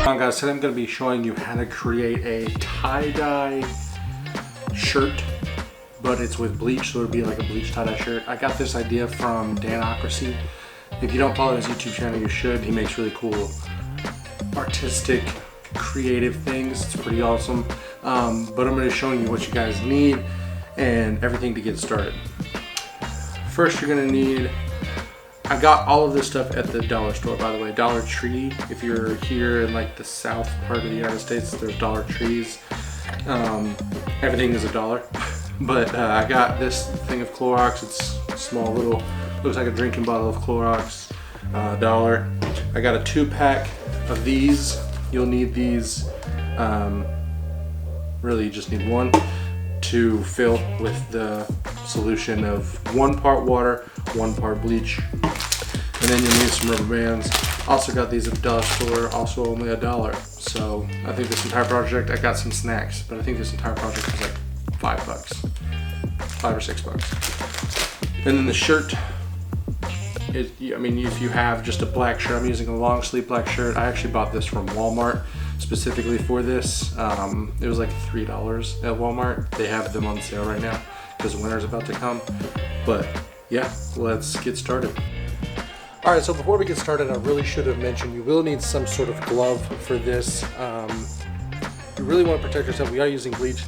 Guys, today I'm going to be showing you how to create a tie-dye shirt, but it's with bleach, so it would be like a bleach tie-dye shirt. I got this idea from Danocracy. If you don't follow his YouTube channel, you should. He makes really cool artistic, creative things. It's pretty awesome. But I'm going to be showing you what you guys need and everything to get started. First, you're going to need, I got all of this stuff at the dollar store, by the way. Dollar Tree. If you're here in like the south part of the United States, there's Dollar Trees. Everything is $1. But I got this thing of Clorox. It's small, little, looks like a drinking bottle of Clorox. $1. I got a 2-pack of these. You'll need these. Really, you just need one to fill with the solution of 1 part water, 1 part bleach. And then you'll need some rubber bands. Also got these at the dollar store, also only $1. So I think this entire project, I got some snacks, but I think this entire project was like $5, $5 or $6. And then the shirt, I mean, if you have just a black shirt, I'm using a long sleeve black shirt. I actually bought this from Walmart specifically for this. It was like $3 at Walmart. They have them on sale right now because winter's about to come. But yeah, let's get started. All right, so before we get started, I really should have mentioned you will need some sort of glove for this. You really want to protect yourself. We are using bleach.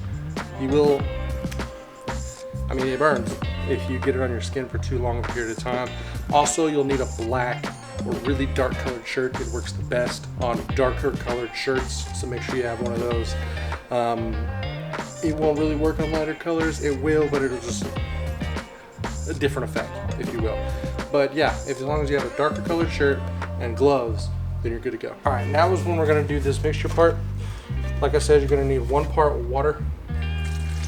You will, I mean, it burns if you get it on your skin for too long a period of time. Also, you'll need a black or really dark colored shirt. It works the best on darker colored shirts, so make sure you have one of those. It won't really work on lighter colors. It will, but it'll just a different effect, if you will. But yeah, as long as you have a darker colored shirt and gloves, then you're good to go. All right, now is when we're gonna do this mixture part. Like I said, you're gonna need 1 part water,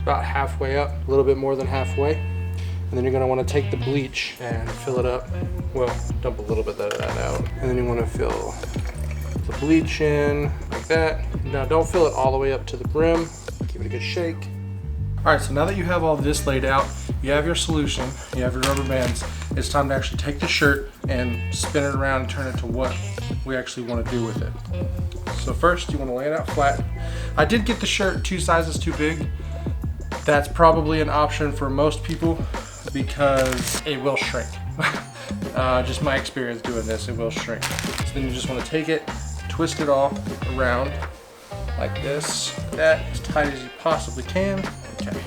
about halfway up, a little bit more than halfway. And then you're gonna wanna take the bleach and fill it up. Well, dump a little bit of that out. And then you wanna fill the bleach in like that. Now don't fill it all the way up to the brim. Give it a good shake. All right, so now that you have all this laid out, you have your solution, you have your rubber bands, it's time to actually take the shirt and spin it around and turn it to what we actually want to do with it. So first, you want to lay it out flat. I did get the shirt 2 sizes too big. That's probably an option for most people because it will shrink. Just my experience doing this, it will shrink. So then you just want to take it, twist it all around like this, that, as tight as you possibly can. Okay.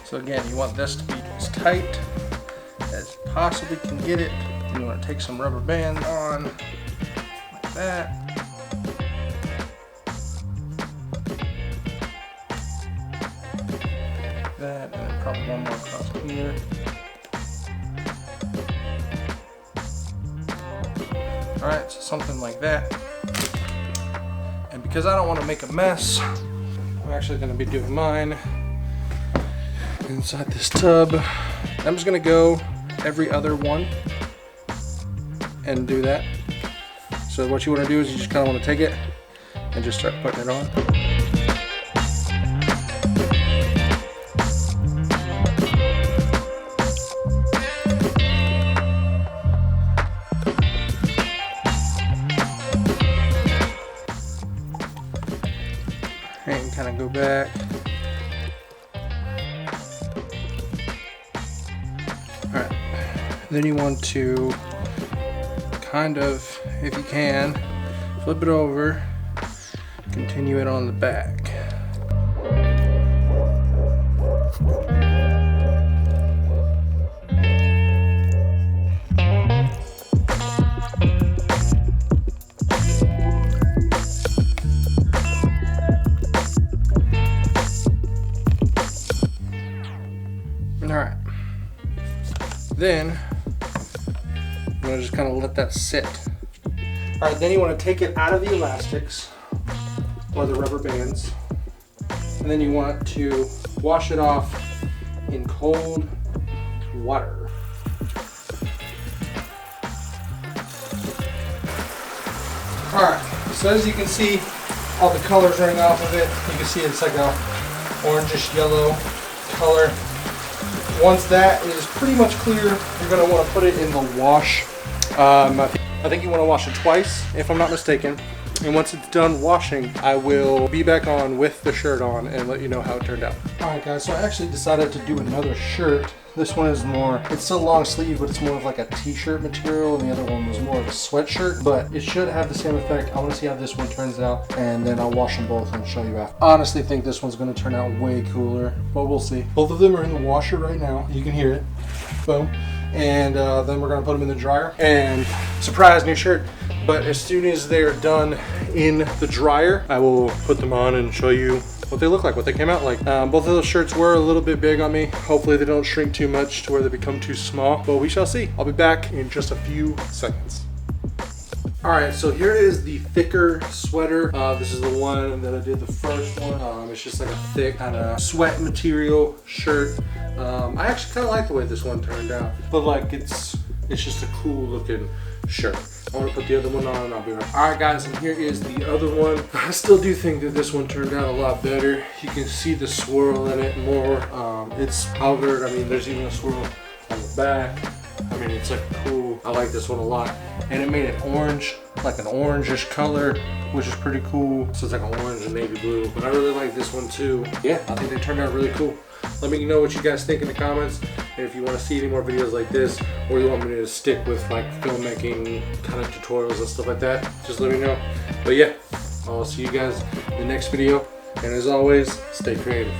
So again, you want this to be as tight as you possibly can get it. You want to take some rubber bands on like that. That, and then probably one more across here. Alright, so something like that. And because I don't want to make a mess, I'm actually going to be doing mine inside this tub. I'm just going to go every other one and do that. So what you want to do is you just kind of want to take it and just start putting it on. And kind of go back. Alright, then you want to kind of, if you can, flip it over, continue it on the back. Alright, then you want to just kind of let that sit. Alright, then you want to take it out of the elastics or the rubber bands, and then you want to wash it off in cold water. Alright, so as you can see, all the colors running off of it, you can see it's like a orangish yellow color. Once that is pretty much clear, you're going to want to put it in the wash. I think you want to wash it twice, if I'm not mistaken. And once it's done washing, I will be back on with the shirt on and let you know how it turned out. Alright guys, so I actually decided to do another shirt. This one is more, it's still long sleeve, but it's more of like a t-shirt material, and the other one was more of a sweatshirt, but it should have the same effect. I want to see how this one turns out, and then I'll wash them both and show you after. Honestly think this one's going to turn out way cooler, but we'll see. Both of them are in the washer right now. You can hear it. Boom. And then we're going to put them in the dryer. And surprise, new shirt. But as soon as they're done in the dryer, I will put them on and show you what they look like, what they came out like. Both of those shirts were a little bit big on me. Hopefully they don't shrink too much to where they become too small, but we shall see. I'll be back in just a few seconds. All right, so here is the thicker sweater. This is the one that I did the first one. It's just like a thick kind of sweat material shirt. I actually kind of like the way this one turned out, but like it's just a cool looking shirt. I want to put the other one on and I'll be right back. Alright guys, and here is the other one. I still do think that this one turned out a lot better. You can see the swirl in it more. It's powdered. I mean, there's even a swirl on the back. I mean, it's like cool. I like this one a lot. And it made it orange, like an orangish color, which is pretty cool. So it's like an orange and navy blue. But I really like this one too. Yeah, I think they turned out really cool. Let me know what you guys think in the comments, and if you want to see any more videos like this, or you want me to stick with like filmmaking kind of tutorials and stuff like that, just let me know. But yeah, I'll see you guys in the next video, and as always, stay creative.